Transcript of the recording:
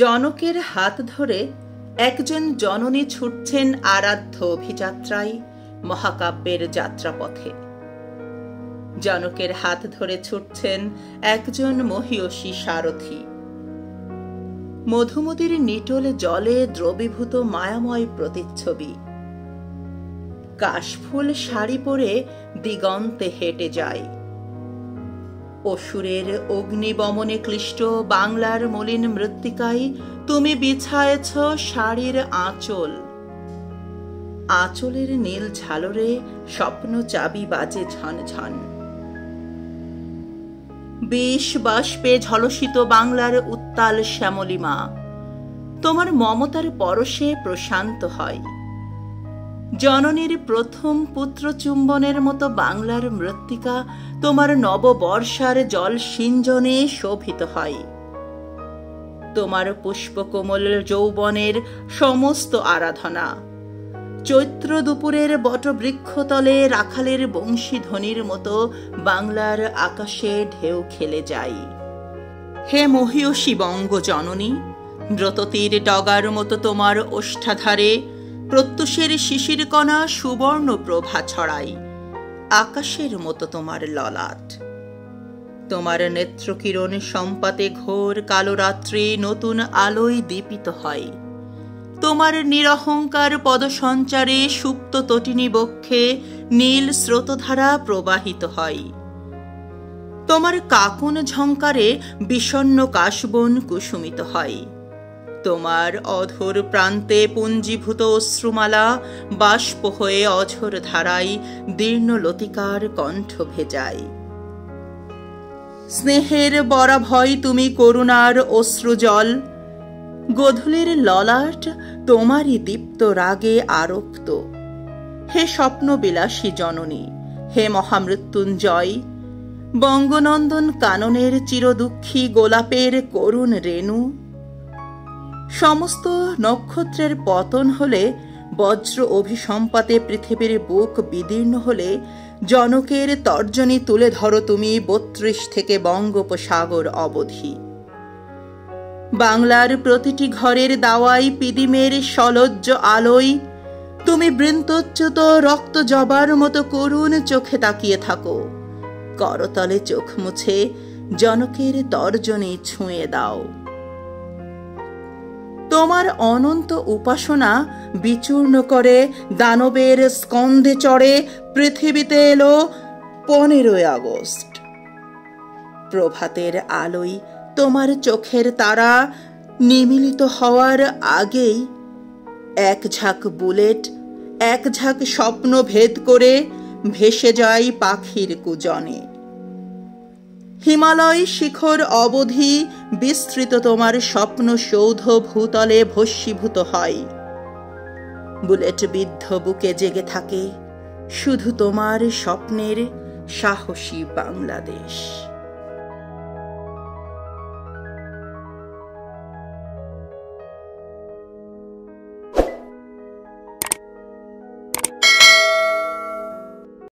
জনকের হাত ধরে একজন জননী ছুটছেন আরাধ্য অভিযাত্রায় মহাকাব্যের যাত্রাপথে। জনকের হাত ধরে ছুটছেন একজন মহীয়সী সারথী। মধুমতির নিটোল জলে দ্রবীভূত মায়াময় প্রতিচ্ছবি। কাশফুল শাড়ি পরে দিগন্তে হেঁটে যায়। অসুরের অগ্নিবমনে ক্লিষ্ট বাংলার মলিন মৃত্তিকায় তুমি বিছায়েছ শাড়ির আঁচল। আঁচলের নীল ঝালরে স্বপ্ন চাবি বাজে ঝনঝন। বিষ বাষ্পে ঝলসিত বাংলার উত্তাল শ্যামলিমা তোমার মমতার পরশে প্রশান্ত হয়। জননীর প্রথম পুত্র চুম্বনের মতো বাংলার মৃত্তিকা তোমার নববর্ষার জল সিঞ্জনে শোভিত হয়। তোমার পুষ্পকোমল যৌবনের সমস্ত আরাধনা চৈত্র দুপুরের বটবৃক্ষতলে রাখালের বংশীধ্বনির মতো বাংলার আকাশে ঢেউ খেলে যায়। হে মহীয়সী বঙ্গ জননী, ব্রততীর ডগার মতো তোমার ওষ্ঠাধারে প্রত্যুষের শিশির কণা সুবর্ণ প্রভা ছড়ায়। আকাশের মতো তোমার ললাট। তোমার নেত্রকিরণ সম্পাতে ঘোর কালো রাত্রি নতুন আলোয় দীপিত হয়। তোমার নিরহংকার পদসঞ্চারে সুপ্ত তটিনী বক্ষে নীল স্রোতধারা প্রবাহিত হয়। তোমার কাকুন ঝংকারে বিষণ্ণ কাশবন কুসুমিত হয়। তোমার অধর প্রান্তে পুঞ্জীভূত অশ্রুমালা বাষ্প হয়ে অঝোর ধারায় দীর্ণ লতিকার কণ্ঠ ভেজায়। স্নেহের বরাভয় তুমি করুণার অশ্রুজল। গোধূলির ললাট তোমারই দীপ্ত রাগে আরক্ত। হে স্বপ্নবিলাসী জননী, হে মহামৃত্যুঞ্জয়, বঙ্গনন্দন কাননের চিরদুঃখী গোলাপের করুণ রেণু। সমস্ত নক্ষত্রের পতন হলে, বজ্র অভিসম্পাতে পৃথিবীর বুক বিদীর্ণ হলে জনকের তর্জনী তুলে ধরো তুমি ৩২ থেকে বঙ্গোপসাগর অবধি। বাংলার প্রতিটি ঘরের দাওয়াই পিদিমের সলজ্জ আলোয় তুমি বৃন্তচ্যুত রক্ত জবার মতো করুণ চোখে তাকিয়ে থাকো। করতলে চোখ মুছে জনকের তর্জনী ছুঁয়ে দাও। তোমার অনন্ত উপাসনা বিচূর্ণ করে দানবের স্কন্ধে চড়ে পৃথিবীতে এলো ১৫ই আগস্ট। প্রভাতের আলোয় তোমার চোখের তারা নিমিলিত হওয়ার আগেই এক ঝাঁক বুলেট এক ঝাঁক স্বপ্ন ভেদ করে ভেসে যায় পাখির কুজনে। হিমালয় শিখর অবধি বিস্তৃত তোমার স্বপ্ন সৌধ ভূতলে ভস্মীভূত হয়। বুলেট বিদ্ধ বুকে জেগে থাকে শুধু তোমার স্বপ্নের সাহসী বাংলাদেশ।